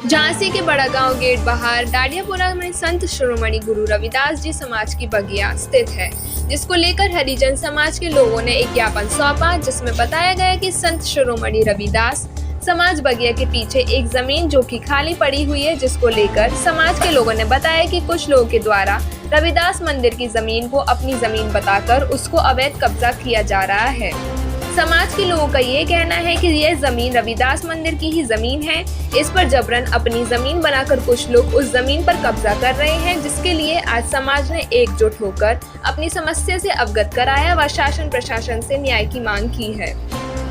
झांसी के बड़ा गांव गेट बाहर डाडियापुरा में संत शिरोमणि गुरु रविदास जी समाज की बगिया स्थित है, जिसको लेकर हरिजन समाज के लोगों ने एक ज्ञापन सौंपा, जिसमें बताया गया कि संत शिरोमणि रविदास समाज बगिया के पीछे एक जमीन जो कि खाली पड़ी हुई है, जिसको लेकर समाज के लोगों ने बताया कि कुछ लोगों के द्वारा रविदास मंदिर की जमीन को अपनी जमीन बताकर उसको अवैध कब्जा किया जा रहा है। समाज के लोगों का ये कहना है कि यह जमीन रविदास मंदिर की ही जमीन है। इस पर जबरन अपनी जमीन बनाकर कुछ लोग उस जमीन पर कब्जा कर रहे हैं, जिसके लिए आज समाज ने एकजुट होकर अपनी समस्या से अवगत कराया व शासन प्रशासन से न्याय की मांग की है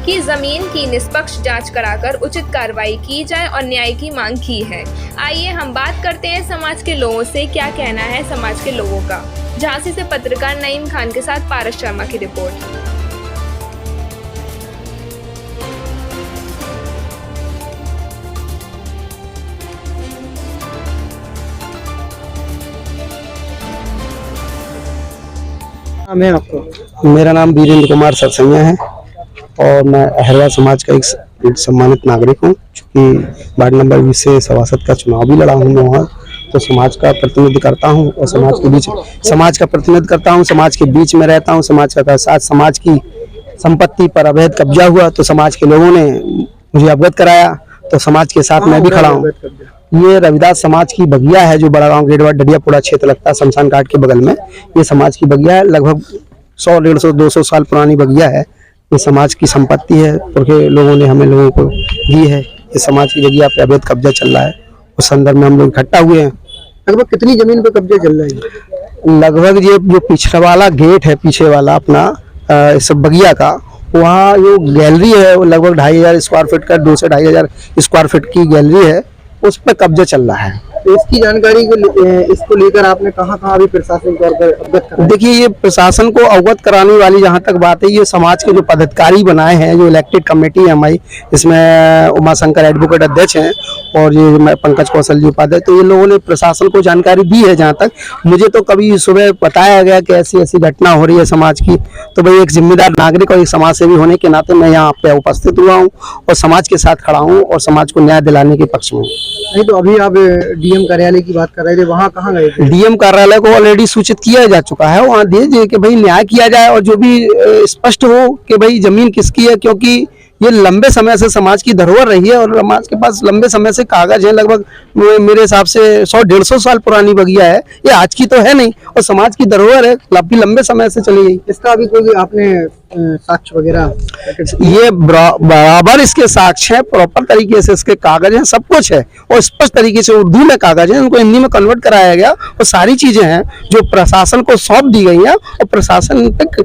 कि जमीन की निष्पक्ष जांच कराकर उचित कार्रवाई की जाए और न्याय की मांग की है। आइए हम बात करते हैं समाज के लोगों से, क्या कहना है समाज के लोगों का। झांसी से पत्रकार नईम खान के साथ पारस शर्मा की रिपोर्ट। मेरा नाम वीरेंद्र कुमार सरसैया है और मैं अहरवा समाज का एक सम्मानित नागरिक हूँ। चूँकि वार्ड नंबर 20 से सभासद का चुनाव भी लड़ा हूँ मैं वहाँ, तो समाज का प्रतिनिधित्व करता हूँ और समाज के बीच में रहता हूँ। समाज का साथ समाज की संपत्ति पर अवैध कब्जा हुआ तो समाज के लोगों ने मुझे अवगत कराया, तो समाज के साथ मैं भी खड़ा हूँ। ये रविदास समाज की बगिया है जो बड़ा गांव गेट बाहर डाडियापुरा क्षेत्र लगता है, शमशान घाट के बगल में। ये समाज की बगिया है, लगभग 100, 150, 200 साल पुरानी बगिया है। ये समाज की संपत्ति है, क्योंकि लोगों ने हमें लोगों को दी है। ये समाज की बगिया पे अवैध कब्जा चल रहा है, उस संदर्भ में हम लोग इकट्ठा हुए हैं। लगभग कितनी जमीन पे कब्जा चल रहा है? लगभग ये जो पिछड़ा वाला गेट है, पीछे वाला अपना इस बगिया का, वहाँ जो गैलरी है वो लगभग 2500 स्क्वायर फीट का, 2 से 2500 स्क्वायर फीट की गैलरी है, उस पर कब्जा चल रहा है। तो इसकी जानकारी इसको लेकर आपने कहाँ अभी प्रशासन को अवगत कराया? देखिए, ये प्रशासन को अवगत कराने वाली जहाँ तक बात है, ये समाज के जो पदाधिकारी बनाए हैं, जो इलेक्टेड कमेटी है हमारी, इसमें उमाशंकर एडवोकेट अध्यक्ष हैं और ये पंकज कौशल जी उपाध्याय, तो ये लोगों ने प्रशासन को जानकारी दी है। जहाँ तक मुझे तो कभी सुबह बताया गया कि ऐसी ऐसी घटना हो रही है समाज की, तो भाई एक जिम्मेदार नागरिक और एक समाज सेवी होने के नाते मैं यहाँ पे उपस्थित हुआ हूँ और समाज के साथ खड़ा हूँ और समाज को न्याय दिलाने के पक्ष में। नहीं तो अभी आप डीएम कार्यालय की बात कर रहे थे, वहाँ कहाँ गए थे? डीएम कार्यालय को ऑलरेडी सूचित किया जा चुका है, वहाँ दीजिए कि भाई न्याय किया जाए और जो भी स्पष्ट हो कि भाई जमीन किसकी है, क्योंकि ये लंबे समय से समाज की धरोहर रही है और समाज के पास लंबे समय से कागज है। लगभग मेरे हिसाब से 100-150 साल पुरानी बगिया है, ये आज की तो है नहीं और समाज की धरोहर है, लंबे समय से चली गई। इसका अभी कोई आपने साक्ष्य वगैरह? ये बराबर इसके साक्ष्य है, प्रॉपर तरीके से इसके कागज हैं, सब कुछ है और स्पष्ट तरीके से उर्दू में कागज है, उनको हिंदी में कन्वर्ट कराया गया और सारी चीजें हैं जो प्रशासन को सौंप दी गई हैं और प्रशासन तक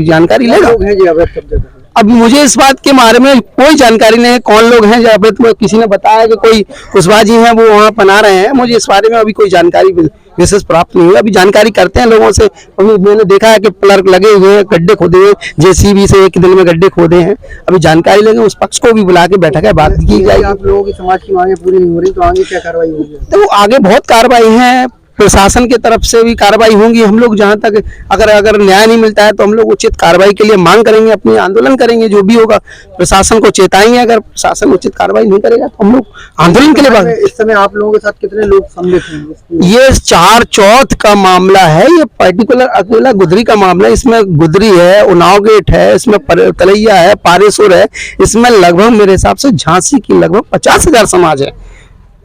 जानकारी लेगा। अब मुझे इस बात के बारे में कोई जानकारी नहीं है कौन लोग हैं। जब तो किसी ने बताया कि कोई कुशवाहा जी हैं वो वहाँ बना रहे हैं, मुझे इस बारे में अभी कोई जानकारी विशेष प्राप्त नहीं हुई। अभी जानकारी करते हैं लोगों से। अभी मैंने देखा है कि प्लग लगे हुए हैं, गड्ढे खोदे हुए, जेसीबी से एक दिन में गड्ढे खोदे हैं। अभी जानकारी लेंगे, उस पक्ष को भी बुला के बैठक है, बात की जाएगी। आप लोगों की समाज की मांगे पूरी नहीं हो रही तो आगे क्या कार्रवाई होगी? तो आगे बहुत कार्रवाई है, प्रशासन की तरफ से भी कार्रवाई होंगी। हम लोग जहां तक अगर न्याय नहीं मिलता है तो हम लोग उचित कार्रवाई के लिए मांग करेंगे, अपनी आंदोलन करेंगे, जो भी होगा प्रशासन को चेताएंगे। अगर प्रशासन उचित कार्रवाई नहीं करेगा तो हम लोग आंदोलन के लिए। इस समय आप लोगों के साथ कितने लोग सम्मिलित हैं? ये 4/4 का मामला है, ये पर्टिकुलर अकेला गुदरी का मामला है। इसमें गुदरी है, उन्नाव गेट है, इसमें तलैया है, पारेसुर है, इसमें लगभग मेरे हिसाब से झांसी की लगभग 50,000 समाज है।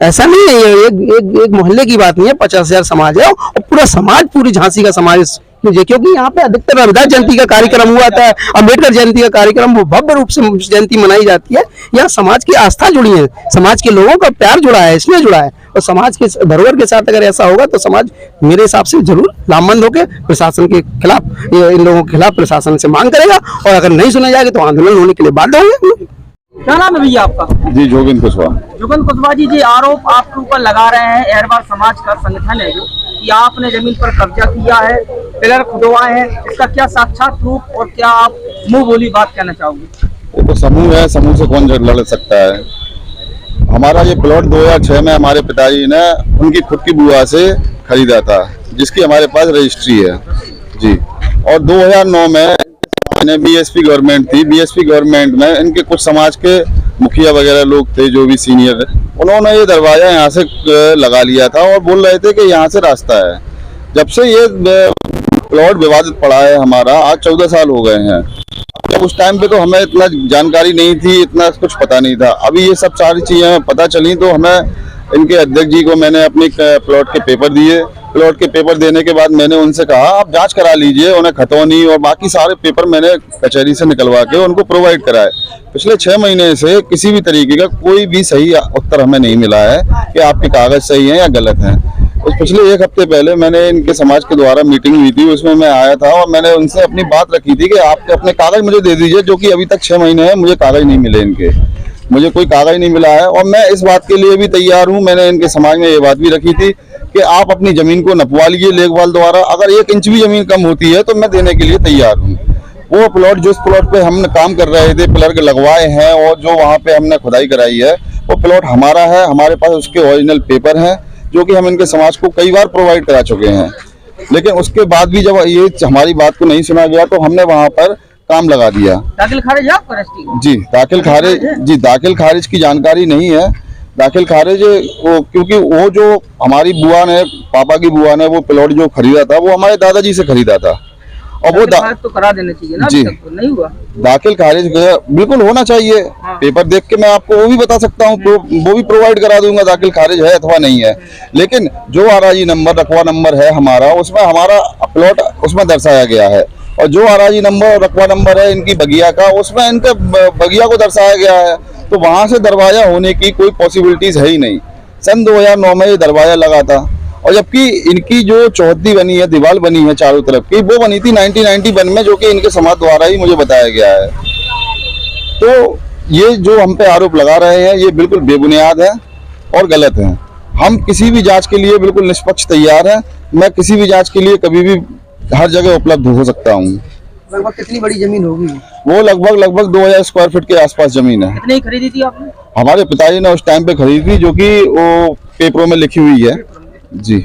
ऐसा नहीं है, ये एक मोहल्ले की बात नहीं है, 50,000 समाज है और पूरा समाज, पूरी झांसी का समाज, क्योंकि यहाँ पे अधिकतर रविदास जयंती का कार्यक्रम हुआ था, अम्बेडकर जयंती का कार्यक्रम, वो भव्य रूप से जयंती मनाई जाती है। यहाँ समाज की आस्था जुड़ी है, समाज के लोगों का प्यार जुड़ा है, इसमें जुड़ा है और समाज के धरोहर के साथ अगर ऐसा होगा तो समाज मेरे हिसाब से जरूर लामबंद होकर प्रशासन के खिलाफ, इन लोगों के खिलाफ प्रशासन से मांग करेगा और अगर नहीं सुना जाएगा तो आंदोलन होने के लिए बाध्य होंगे। क्या नाम है भैया आपका? जी जोगिंद कुशवाहा। जोगिंद कुशवाहा जी, आरोप आपके ऊपर लगा रहे हैं, अहरवा समाज का संगठन है जो, कि आपने जमीन पर कब्जा किया है, पिलर खुदवाए हैं, इसका क्या साक्षात प्रूफ और क्या आप मुंह बोली बात कहना चाहोगे? ये तो समूह है, समूह से कौन लड़ सकता है। हमारा ये प्लॉट 2006 में हमारे पिताजी ने उनकी खुद की बुआ से खरीदा था, जिसकी हमारे पास रजिस्ट्री है जी। और 2009 में बीएसपी गवर्नमेंट थी, बीएसपी गवर्नमेंट में इनके कुछ समाज के मुखिया वगैरह लोग थे जो भी सीनियर, उन्होंने ये दरवाजा यहाँ से लगा लिया था और बोल रहे थे कि यहाँ से रास्ता है। जब से ये प्लॉट विवादित पड़ा है हमारा, आज 14 साल हो गए हैं। जब उस टाइम पे तो हमें इतना जानकारी नहीं थी, इतना कुछ पता नहीं था। अभी ये सब सारी चीजें पता चली तो हमें इनके अध्यक्ष जी को मैंने अपने प्लॉट के पेपर दिए। प्लॉट के पेपर देने के बाद मैंने उनसे कहा आप जांच करा लीजिए। उन्हें खतौनी और बाकी सारे पेपर मैंने कचहरी से निकलवा के उनको प्रोवाइड कराए। पिछले 6 महीने से किसी भी तरीके का कोई भी सही उत्तर हमें नहीं मिला है कि आपके कागज सही हैं या गलत हैं। तो पिछले 1 हफ्ते पहले मैंने इनके समाज के द्वारा मीटिंग हुई थी, उसमें मैं आया था और मैंने उनसे अपनी बात रखी थी कि आप अपने कागज मुझे दे दीजिए, जो कि अभी तक 6 महीने हैं मुझे कागज नहीं मिले इनके, मुझे कोई कागज नहीं मिला है। और मैं इस बात के लिए भी तैयार हूं, मैंने इनके समाज में ये बात भी रखी थी कि आप अपनी जमीन को नपवा लीजिए लेखपाल द्वारा, अगर 1 इंच भी जमीन कम होती है तो मैं देने के लिए तैयार हूँ। वो प्लॉट जिस प्लॉट पे हम काम कर रहे थे, पिलर लगवाए हैं और जो वहाँ पे हमने खुदाई कराई है, वो प्लॉट हमारा है। हमारे पास उसके ओरिजिनल पेपर हैं जो कि हम इनके समाज को कई बार प्रोवाइड करा चुके हैं। लेकिन उसके बाद भी जब ये हमारी बात को नहीं सुना गया तो हमने वहाँ पर काम लगा दिया। दाखिल खारिज है आपका रजिस्ट्री? जी दाखिल खारिज की जानकारी नहीं है। दाखिल खारिज क्योंकि वो जो हमारी बुआ ने, पापा की बुआ ने वो प्लॉट जो खरीदा था वो हमारे दादाजी से खरीदा था और वो तो करा देना चाहिए ना, जी तो नहीं हुआ। दाखिल खारिज बिल्कुल होना चाहिए। हाँ। पेपर देख के मैं आपको वो भी बता सकता हूँ, वो भी प्रोवाइड करा दूंगा दाखिल खारिज है अथवा नहीं है। लेकिन जो आराजी नंबर, रकबा नंबर है हमारा, उसमें हमारा प्लॉट उसमें दर्शाया गया है और जो आराजी नंबर, रकबा नंबर है इनकी बगिया का, उसमें इनके बगिया को दर्शाया गया है। तो वहां से दरवाजा होने की कोई पॉसिबिलिटीज है ही नहीं। सन 2009 में ये दरवाजा लगा था और जबकि इनकी जो चौहद्दी बनी है, दीवार बनी है चारों तरफ की, वो बनी थी 1991 में, जो कि इनके समाज द्वारा ही मुझे बताया गया है। तो ये जो हम पे आरोप लगा रहे हैं ये बिल्कुल बेबुनियाद है और गलत है। हम किसी भी जांच के लिए बिल्कुल निष्पक्ष तैयार हैं। मैं किसी भी जांच के लिए कभी भी हर जगह उपलब्ध हो सकता हूँ। लगभग कितनी बड़ी जमीन होगी? वो लगभग 2000 स्क्वायर फीट के आसपास जमीन है। कितनी खरीदी थी आपने? हमारे पिताजी ने उस टाइम पे खरीदी थी, जो कि वो पेपरों में लिखी हुई है। जी।